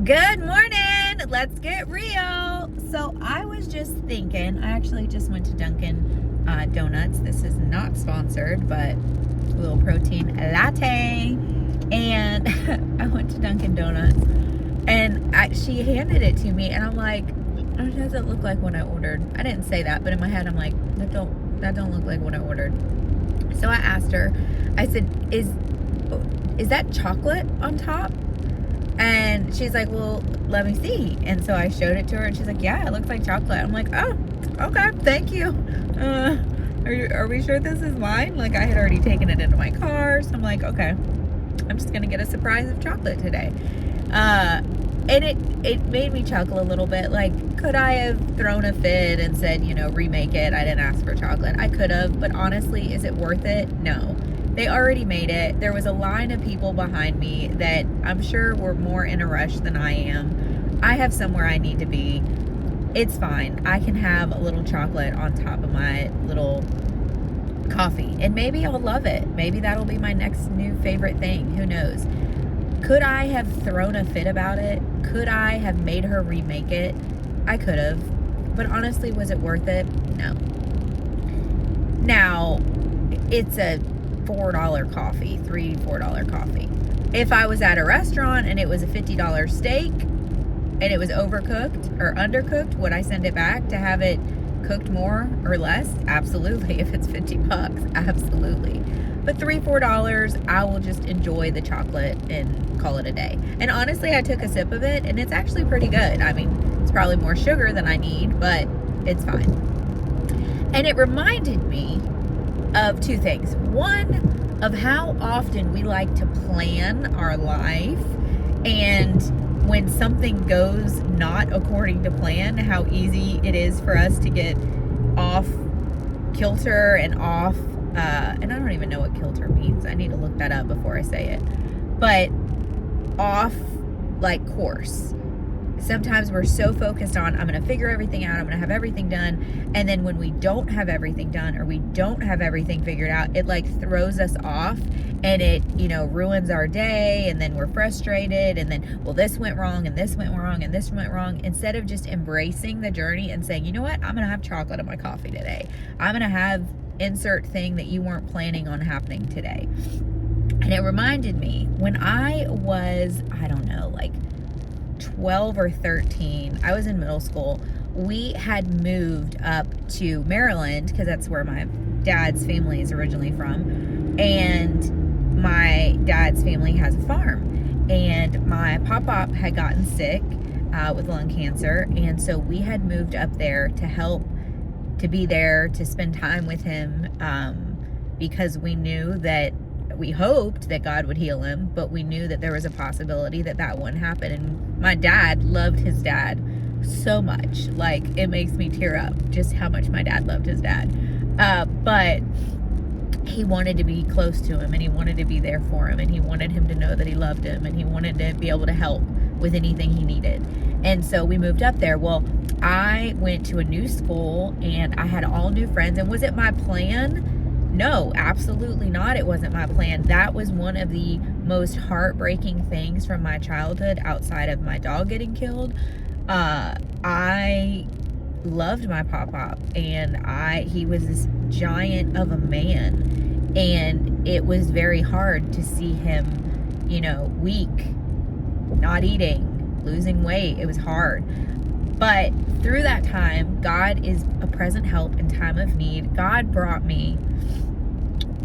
Good morning. Let's get real. So I was just thinking, I actually just went to Dunkin' Donuts. This is not sponsored, but a little protein latte. And I went to Dunkin' Donuts and she handed it to me and I'm like, it doesn't look like what I ordered. I didn't say that, but in my head I'm like, that don't look like what I ordered. So I asked her, I said, is that chocolate on top? And she's like, well, let me see. And so I showed it to her and she's like, yeah, it looks like chocolate. I'm like, oh, okay, thank you. Are we sure this is mine? Like, I had already taken it into my car. So I'm like, okay, I'm just going to get a surprise of chocolate today. And it made me chuckle a little bit. Like, could I have thrown a fit and said, remake it? I didn't ask for chocolate. I could have, but honestly, is it worth it? No. They already made it. There was a line of people behind me that I'm sure were more in a rush than I am. I have somewhere I need to be. It's fine. I can have a little chocolate on top of my little coffee. And maybe I'll love it. Maybe that'll be my next new favorite thing. Who knows? Could I have thrown a fit about it? Could I have made her remake it? I could have. But honestly, was it worth it? No. Now, it's a $4 coffee, $4 coffee. If I was at a restaurant and it was a $50 steak and it was overcooked or undercooked, would I send it back to have it cooked more or less? Absolutely. If it's $50, absolutely. But $4, I will just enjoy the chocolate and call it a day. And honestly, I took a sip of it and it's actually pretty good. I mean, it's probably more sugar than I need, but it's fine. And it reminded me of two things. One, of how often we like to plan our life, and when something goes not according to plan, how easy it is for us to get off kilter and off, and I don't even know what kilter means. I need to look that up before I say it. But off, like, course. Sometimes we're so focused on, I'm going to figure everything out, I'm going to have everything done. And then when we don't have everything done or we don't have everything figured out, it like throws us off and it, ruins our day. And then we're frustrated. And then, well, this went wrong and this went wrong and this went wrong. Instead of just embracing the journey and saying, you know what, I'm going to have chocolate in my coffee today. I'm going to have insert thing that you weren't planning on happening today. And it reminded me when I was, I don't know, like 12 or 13, I was in middle school. We had moved up to Maryland because that's where my dad's family is originally from. And my dad's family has a farm. And my pop-pop had gotten sick with lung cancer. And so we had moved up there to help, to be there, to spend time with him because we knew that, we hoped that God would heal him, but we knew that there was a possibility that that wouldn't happen. And my dad loved his dad so much. Like, it makes me tear up just how much my dad loved his dad. But he wanted to be close to him and he wanted to be there for him and he wanted him to know that he loved him and he wanted to be able to help with anything he needed. And so we moved up there. Well, I went to a new school and I had all new friends. And was it my plan? No, absolutely not. It wasn't my plan. That was one of the most heartbreaking things from my childhood outside of my dog getting killed. I loved my pop-pop and he was this giant of a man, and it was very hard to see him, weak, not eating, losing weight. It was hard. But through that time, God is a present help in time of need. God brought me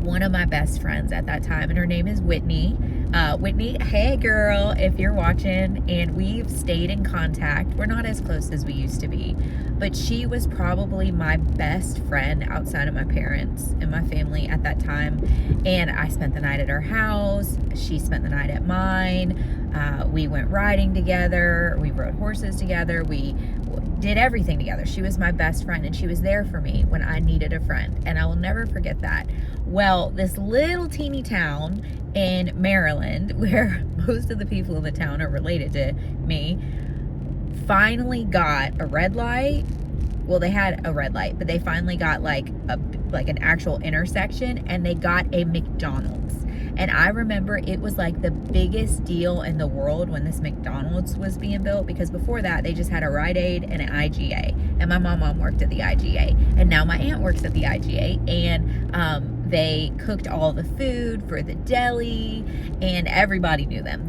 one of my best friends at that time, and her name is Whitney. Whitney, hey girl, if you're watching, and we've stayed in contact. We're not as close as we used to be, but she was probably my best friend outside of my parents and my family at that time. And I spent the night at her house. She spent the night at mine. We went riding together. We rode horses together. We did everything together. She was my best friend, and she was there for me when I needed a friend, and I will never forget that. Well, this little teeny town in Maryland, where most of the people in the town are related to me, finally got a red light. Well, they had a red light, but they finally got like an actual intersection, and they got a McDonald's. And I remember it was like the biggest deal in the world when this McDonald's was being built, because before that they just had a Rite Aid and an IGA, and my mom worked at the IGA, and now my aunt works at the IGA, and they cooked all the food for the deli, and everybody knew them.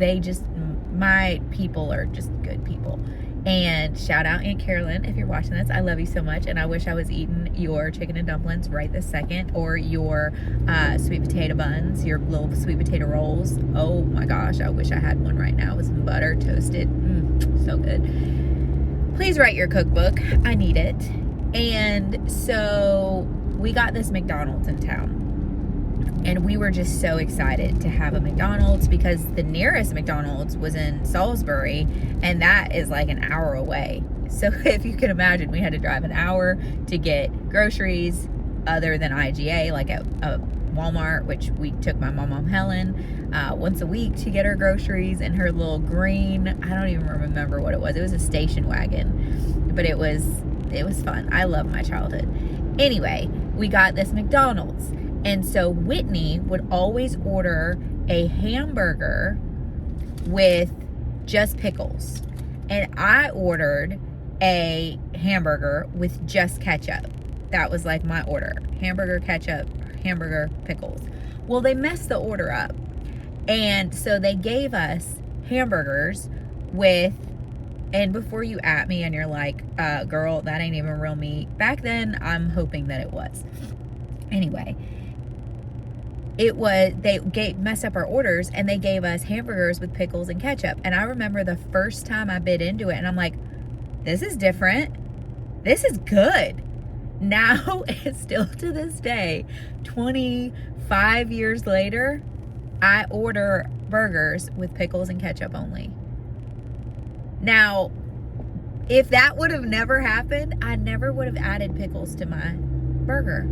My people are just good people. And shout out Aunt Carolyn if you're watching this. I love you so much, and I wish I was eating your chicken and dumplings right this second, or your sweet potato buns, your little sweet potato rolls. Oh my gosh, I wish I had one right now with some butter toasted. So good. Please write your cookbook. I need it. And so we got this McDonald's in town. And we were just so excited to have a McDonald's, because the nearest McDonald's was in Salisbury, and that is like an hour away. So if you can imagine, we had to drive an hour to get groceries other than IGA, like at Walmart, which we took my mom Helen once a week to get her groceries in her little green, I don't even remember what it was. It was a station wagon, but it was fun. I love my childhood. Anyway, we got this McDonald's. And so Whitney would always order a hamburger with just pickles. And I ordered a hamburger with just ketchup. That was like my order. Hamburger, ketchup, hamburger, pickles. Well, they messed the order up. And so they gave us hamburgers with, and before you at me and you're like, girl, that ain't even real meat. Back then, I'm hoping that it was. Anyway, they messed up our orders, and they gave us hamburgers with pickles and ketchup. And I remember the first time I bit into it, and I'm like, this is different. This is good. Now, it's still to this day, 25 years later, I order burgers with pickles and ketchup only. Now, if that would have never happened, I never would have added pickles to my burger.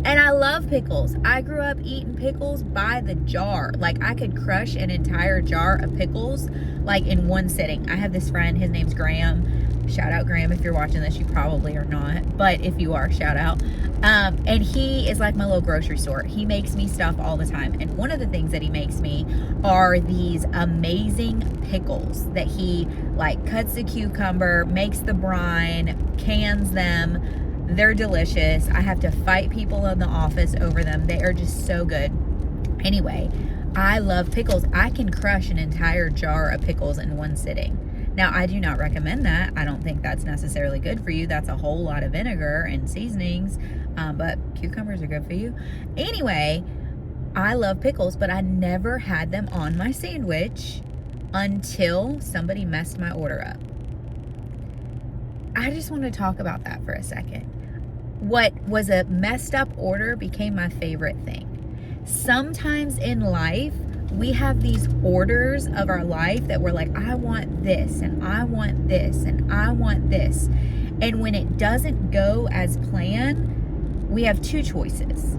And I love pickles. I grew up eating pickles by the jar. Like, I could crush an entire jar of pickles, like, in one sitting. I have this friend, his name's Graham. Shout out, Graham, if you're watching this. You probably are not, but if you are, shout out. And he is like my little grocery store. He makes me stuff all the time. And one of the things that he makes me are these amazing pickles that he, like, cuts the cucumber, makes the brine, cans them. They're delicious. I have to fight people in the office over them. They are just so good. Anyway, I love pickles. I can crush an entire jar of pickles in one sitting. Now, I do not recommend that. I don't think that's necessarily good for you. That's a whole lot of vinegar and seasonings, but cucumbers are good for you. Anyway, I love pickles, but I never had them on my sandwich until somebody messed my order up. I just want to talk about that for a second. What was a messed up order became my favorite thing. Sometimes in life, we have these orders of our life that we're like, I want this, and I want this, and I want this. And when it doesn't go as planned, we have two choices.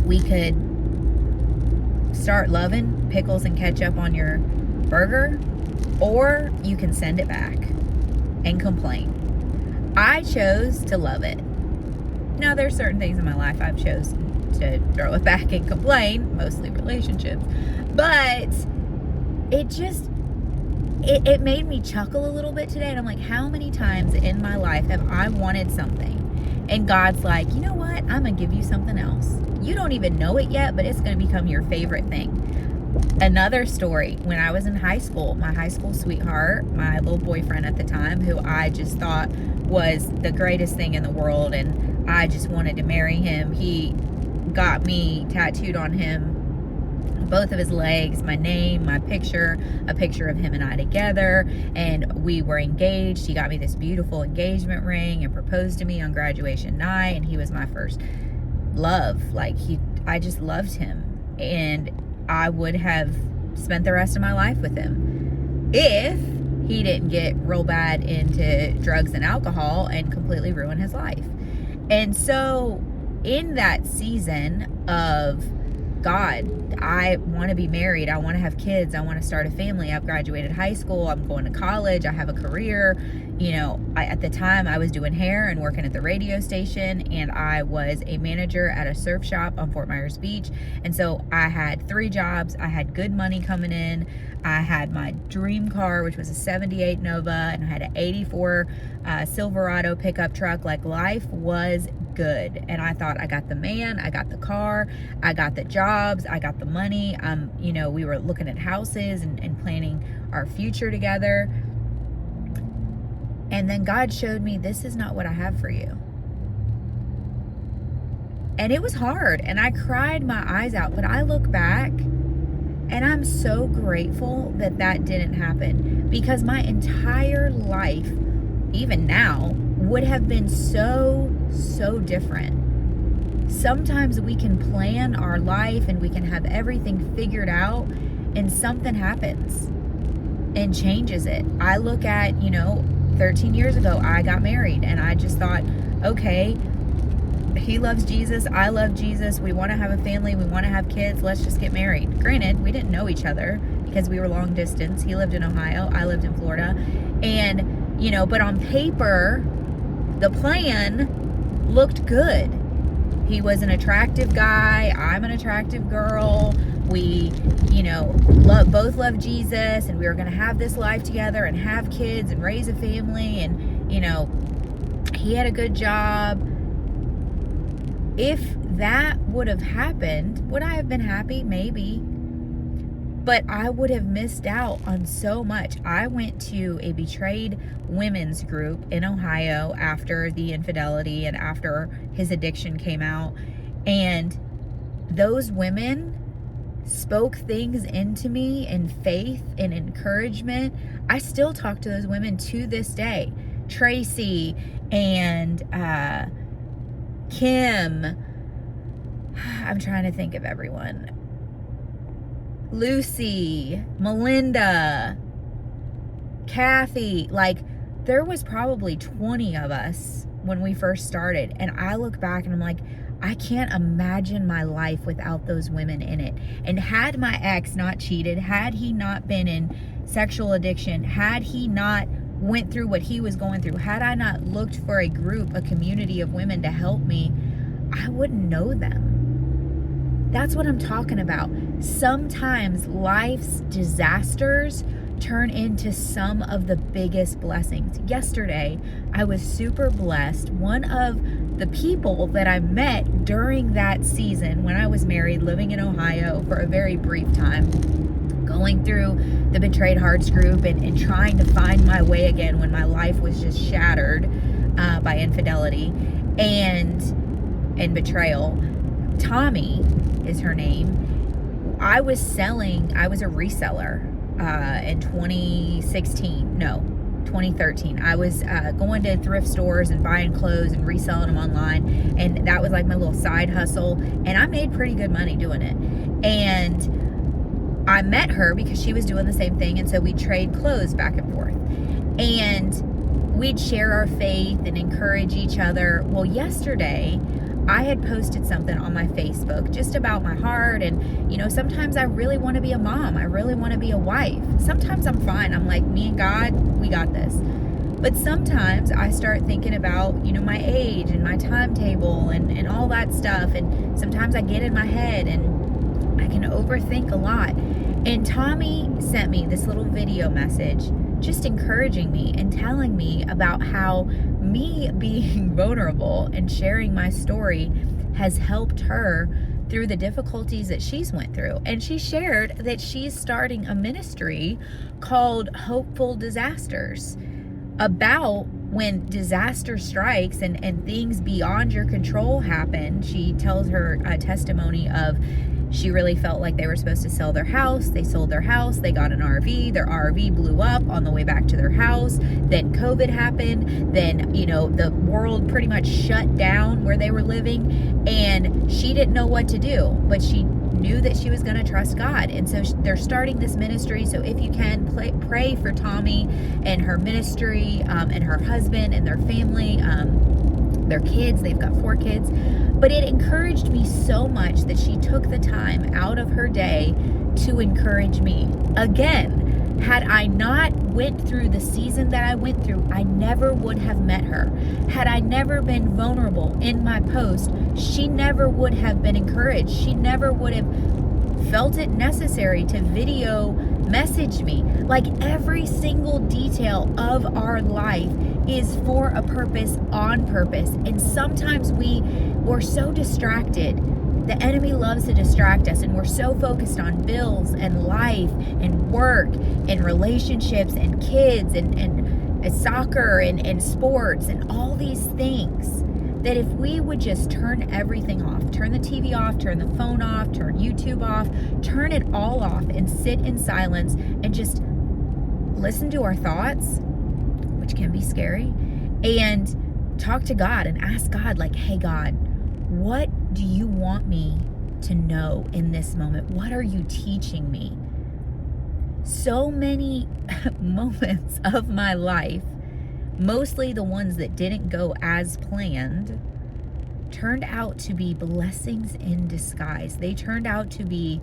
We could start loving pickles and ketchup on your burger, or you can send it back and complain. I chose to love it. Now, there's certain things in my life I've chosen to throw it back and complain, mostly relationships. But it made me chuckle a little bit today. And I'm like, how many times in my life have I wanted something? And God's like, you know what? I'm going to give you something else. You don't even know it yet, but it's going to become your favorite thing. Another story, when I was in high school, my high school sweetheart, my little boyfriend at the time, who I just thought was the greatest thing in the world, and I just wanted to marry him. He got me tattooed on him, both of his legs, my name, my picture, a picture of him and I together, and we were engaged. He got me this beautiful engagement ring and proposed to me on graduation night, and he was my first love. Like, I just loved him, and I would have spent the rest of my life with him if he didn't get real bad into drugs and alcohol and completely ruin his life. And so in that season of God, I want to be married. I want to have kids. I want to start a family. I've graduated high school. I'm going to college. I have a career. At the time I was doing hair and working at the radio station, and I was a manager at a surf shop on Fort Myers Beach. And so I had 3 jobs. I had good money coming in. I had my dream car, which was a 78 Nova, and I had an 84 Silverado pickup truck. Like, life was good. And I thought, I got the man, I got the car, I got the jobs, I got the money. We were looking at houses and planning our future together. And then God showed me, this is not what I have for you. And it was hard, and I cried my eyes out, but I look back and I'm so grateful that that didn't happen, because my entire life, even now, would have been so different. Sometimes we can plan our life and we can have everything figured out, and something happens and changes it. I look at, 13 years ago, I got married, and I just thought, okay, he loves Jesus, I love Jesus, we want to have a family, we want to have kids, let's just get married. Granted, we didn't know each other because we were long distance. He lived in Ohio, I lived in Florida. And, but on paper, the plan looked good. He was an attractive guy, I'm an attractive girl. We, both love Jesus, and we were going to have this life together and have kids and raise a family. And, he had a good job. If that would have happened, would I have been happy? Maybe. But I would have missed out on so much. I went to a betrayed women's group in Ohio after the infidelity and after his addiction came out. And those women spoke things into me in faith and encouragement. I still talk to those women to this day. Tracy and Kim. I'm trying to think of everyone. Lucy, Melinda, Kathy. Like, there was probably 20 of us when we first started. And I look back and I'm like, I can't imagine my life without those women in it. And had my ex not cheated, had he not been in sexual addiction, had he not went through what he was going through, had I not looked for a group, a community of women to help me, I wouldn't know them. That's what I'm talking about. Sometimes life's disasters turn into some of the biggest blessings. Yesterday, I was super blessed. One of the people that I met during that season when I was married, living in Ohio for a very brief time, going through the Betrayed Hearts group and trying to find my way again when my life was just shattered by infidelity and betrayal. Tommy is her name. I was a reseller in 2013. I was going to thrift stores and buying clothes and reselling them online, and that was like my little side hustle, and I made pretty good money doing it. And I met her because she was doing the same thing, and so we'd trade clothes back and forth, and we'd share our faith and encourage each other. Well, yesterday I had posted something on my Facebook just about my heart, and sometimes I really want to be a mom, I really want to be a wife. Sometimes I'm fine, I'm like, me and God, we got this. But sometimes I start thinking about my age and my timetable and all that stuff, and sometimes I get in my head and I can overthink a lot. And Tommy sent me this little video message just encouraging me and telling me about how me being vulnerable and sharing my story has helped her through the difficulties that she's went through. And she shared that she's starting a ministry called Hopeful Disasters, about when disaster strikes and things beyond your control happen. She tells her testimony of, she really felt like they were supposed to sell their house. They sold their house. They got an RV. Their RV blew up on the way back to their house. Then COVID happened. Then, the world pretty much shut down where they were living. And she didn't know what to do, but she knew that she was going to trust God. And so they're starting this ministry. So if you can, pray for Tommy and her ministry and her husband and their family, their kids. They've got 4 kids. But it encouraged me so much that she took the time out of her day to encourage me. Again, had I not went through the season that I went through, I never would have met her. Had I never been vulnerable in my post, she never would have been encouraged. She never would have felt it necessary to video message me. Like, every single detail of our life is for a purpose, on purpose. And sometimes we're so distracted. The enemy loves to distract us, and we're so focused on bills and life and work and relationships and kids and soccer and sports and all these things, that if we would just turn everything off, turn the TV off, turn the phone off, turn YouTube off, turn it all off and sit in silence and just listen to our thoughts, which can be scary, and talk to God and ask God, like, hey, God, what do you want me to know in this moment? What are you teaching me? So many moments of my life, mostly the ones that didn't go as planned, turned out to be blessings in disguise. They turned out to be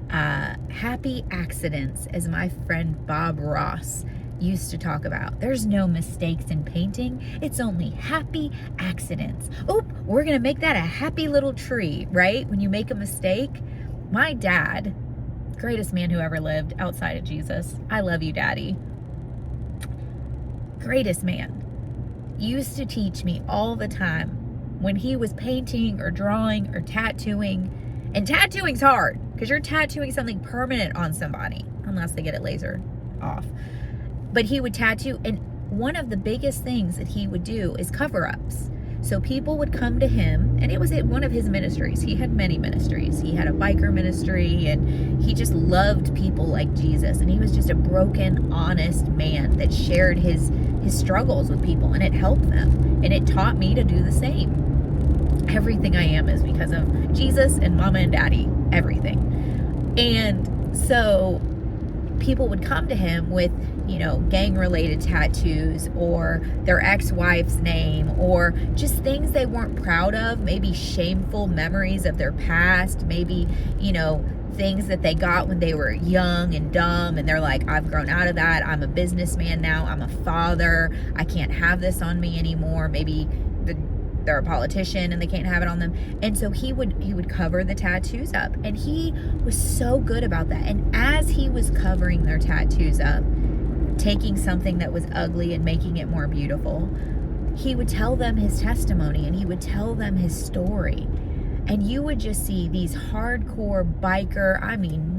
happy accidents, as my friend Bob Ross used to talk about. There's no mistakes in painting. It's only happy accidents. Oh, we're going to make that a happy little tree, right? When you make a mistake. My dad, greatest man who ever lived outside of Jesus. I love you, Daddy. Greatest man. Used to teach me all the time when he was painting or drawing or tattooing. And tattooing's hard because you're tattooing something permanent on somebody unless they get it lasered off. But he would tattoo, and one of the biggest things that he would do is cover-ups. So people would come to him, and it was at one of his ministries. He had many ministries. He had a biker ministry, and he just loved people like Jesus. And he was just a broken, honest man that shared his struggles with people, and it helped them. And it taught me to do the same. Everything I am is because of Jesus and Mama and Daddy, everything. And so people would come to him with, gang-related tattoos or their ex-wife's name or just things they weren't proud of, maybe shameful memories of their past, maybe, things that they got when they were young and dumb, and they're like, I've grown out of that. I'm a businessman now. I'm a father. I can't have this on me anymore. Maybe they're a politician and they can't have it on them. And so he would cover the tattoos up, and he was so good about that. And as he was covering their tattoos up, taking something that was ugly and making it more beautiful, he would tell them his testimony, and he would tell them his story. And you would just see these hardcore biker,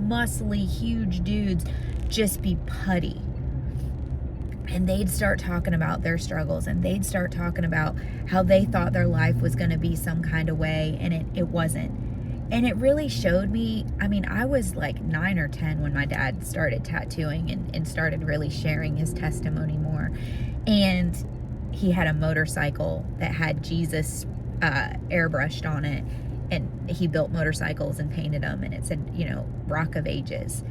muscly, huge dudes just be putty. And they'd start talking about their struggles, and they'd start talking about how they thought their life was going to be some kind of way, and it wasn't. And it really showed me, I was like 9 or 10 when my dad started tattooing and started really sharing his testimony more. And he had a motorcycle that had Jesus airbrushed on it. And he built motorcycles and painted them. And it said, Rock of Ages.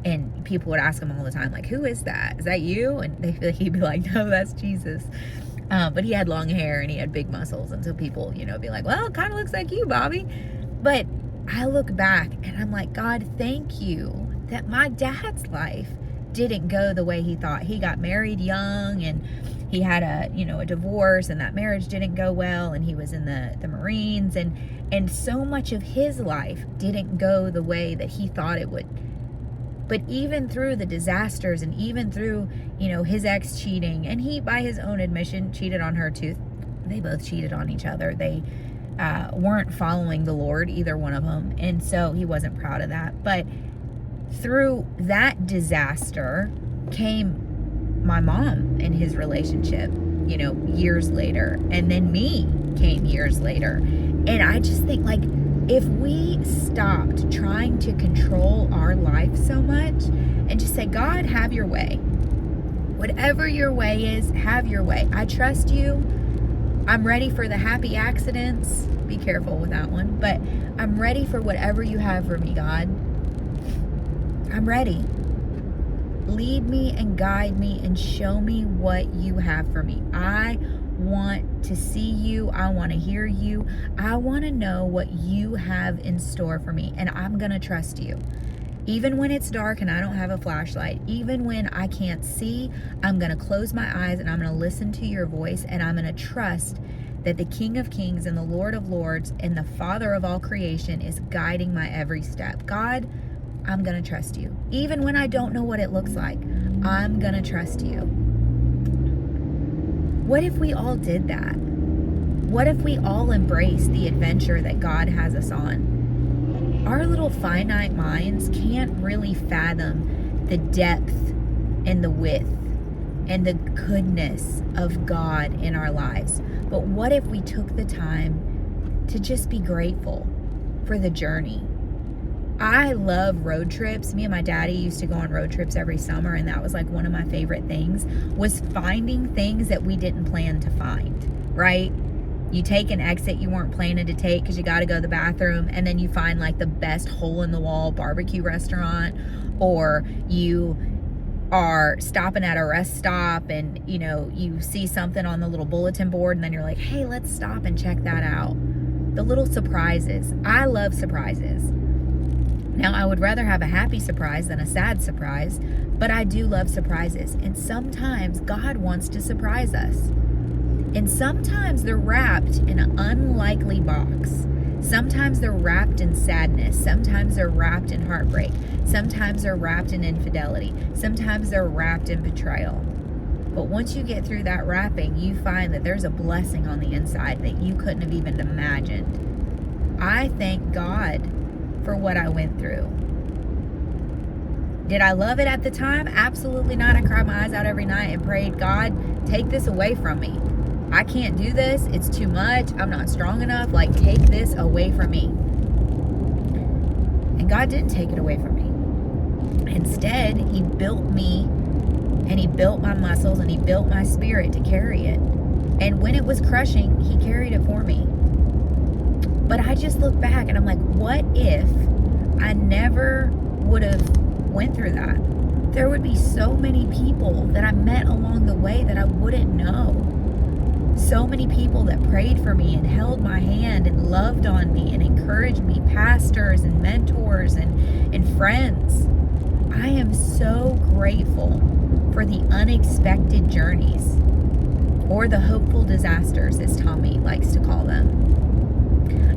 And people would ask him all the time, like, who is that? Is that you? And he'd be like, no, that's Jesus. But he had long hair and he had big muscles. And so people, be like, well, it kind of looks like you, Bobby. But I look back and I'm like, God, thank you that my dad's life didn't go the way he thought. He got married young, and he had a divorce, and that marriage didn't go well, and he was in the Marines, and so much of his life didn't go the way that he thought it would. But even through the disasters, and even through, his ex cheating, and he, by his own admission, cheated on her too. They both cheated on each other. They weren't following the Lord, either one of them. And so he wasn't proud of that. But through that disaster came my mom and his relationship, years later. And then me came years later. And I just think, like, if we stopped trying to control our life so much and just say, God, have your way. Whatever your way is, have your way. I trust you. I'm ready for the happy accidents. Be careful with that one. But I'm ready for whatever you have for me, God. I'm ready. Lead me and guide me and show me what you have for me. I want to see you. I want to hear you. I want to know what you have in store for me, and I'm going to trust you. Even when it's dark and I don't have a flashlight, even when I can't see, I'm going to close my eyes and I'm going to listen to your voice, and I'm going to trust that the King of Kings and the Lord of Lords and the Father of all creation is guiding my every step. God, I'm going to trust you. Even when I don't know what it looks like, I'm going to trust you. What if we all did that? What if we all embraced the adventure that God has us on? Our little finite minds can't really fathom the depth and the width and the goodness of God in our lives. But what if we took the time to just be grateful for the journey? I love road trips. Me and my daddy used to go on road trips every summer, and that was like one of my favorite things, was finding things that we didn't plan to find, right? You take an exit you weren't planning to take because you got to go to the bathroom, and then you find like the best hole-in-the-wall barbecue restaurant, or you are stopping at a rest stop and, you know, you see something on the little bulletin board, and then you're like, hey, let's stop and check that out. The little surprises. I love surprises. Now, I would rather have a happy surprise than a sad surprise, but I do love surprises. And sometimes God wants to surprise us. And sometimes they're wrapped in an unlikely box. Sometimes they're wrapped in sadness. Sometimes they're wrapped in heartbreak. Sometimes they're wrapped in infidelity. Sometimes they're wrapped in betrayal. But once you get through that wrapping, you find that there's a blessing on the inside that you couldn't have even imagined. I thank God for what I went through. Did I love it at the time? Absolutely not. I cried my eyes out every night and prayed, God, take this away from me. I can't do this. It's too much. I'm not strong enough. Like, take this away from me. And God didn't take it away from me. Instead, He built me, and He built my muscles, and He built my spirit to carry it. And when it was crushing, He carried it for me. But I just look back and I'm like, what if I never would have went through that? There would be so many people that I met along the way that I wouldn't know. So many people that prayed for me and held my hand and loved on me and encouraged me, pastors and mentors and friends. I am so grateful for the unexpected journeys, or the hopeful disasters, as Tommy likes to call them.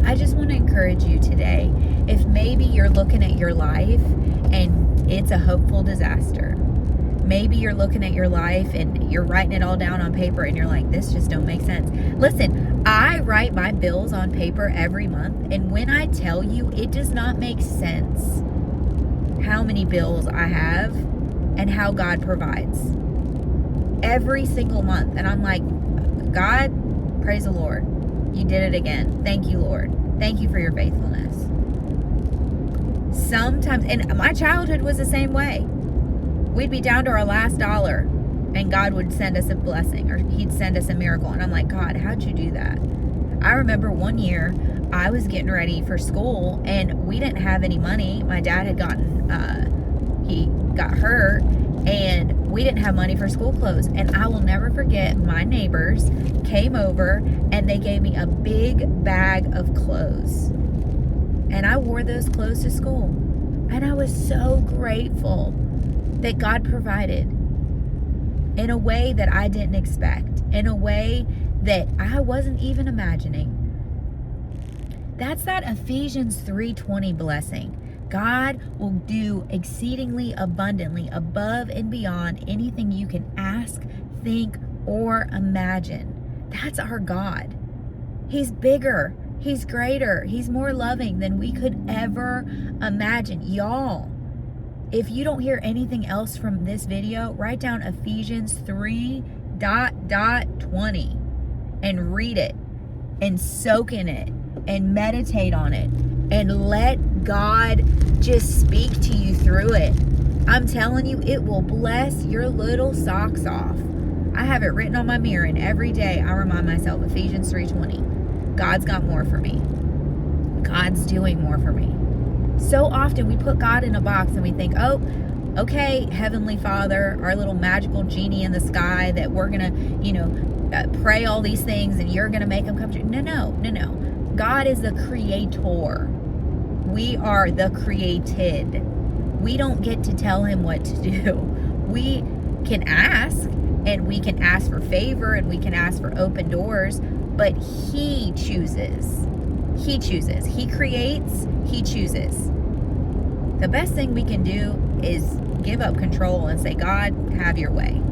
I just want to encourage you today, if maybe you're looking at your life and it's a hopeful disaster. Maybe you're looking at your life and you're writing it all down on paper and you're like, this just don't make sense. Listen, I write my bills on paper every month, and when I tell you, it does not make sense how many bills I have and how God provides every single month. And I'm like, God, praise the Lord. You did it again. Thank you, Lord. Thank you for your faithfulness. Sometimes, and my childhood was the same way. We'd be down to our last dollar and God would send us a blessing, or He'd send us a miracle. And I'm like, God, how'd you do that? I remember one year I was getting ready for school and we didn't have any money. My dad had he got hurt, and we didn't have money for school clothes. And I will never forget, my neighbors came over and they gave me a big bag of clothes. And I wore those clothes to school. And I was so grateful that God provided in a way that I didn't expect, in a way that I wasn't even imagining. That's that Ephesians 3:20 blessing. God will do exceedingly abundantly above and beyond anything you can ask, think, or imagine. That's our God. He's bigger. He's greater. He's more loving than we could ever imagine. Y'all, if you don't hear anything else from this video, write down Ephesians 3:20 and read it and soak in it and meditate on it and let God just speak to you through it. I'm telling you, it will bless your little socks off. I have it written on my mirror, and every day I remind myself, Ephesians 3:20. God's got more for me. God's doing more for me. So often we put God in a box and we think, oh, okay, Heavenly Father, our little magical genie in the sky, that we're going to, pray all these things and you're going to make them come true. No. God is the creator. We are the created. We don't get to tell him what to do. We can ask, and we can ask for favor, and we can ask for open doors, but he chooses. He chooses. He creates. He chooses. The best thing we can do is give up control and say, God, have your way.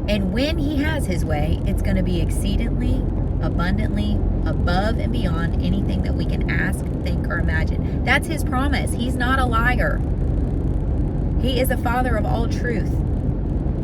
And when he has his way, it's going to be exceedingly, abundantly, above and beyond anything that we can ask, think, or imagine. That's his promise. He's not a liar. He is a father of all truth.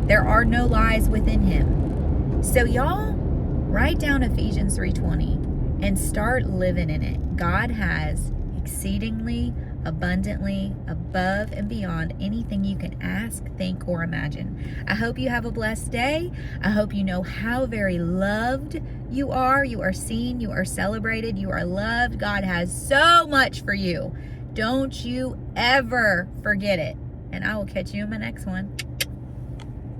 There are no lies within him. So y'all, write down Ephesians 3:20 and start living in it. God has exceedingly, abundantly, above and beyond anything you can ask, think, or imagine. I hope you have a blessed day. I hope you know how very loved you are. You are seen, you are celebrated, you are loved. God has so much for you. Don't you ever forget it. And I will catch you in my next one.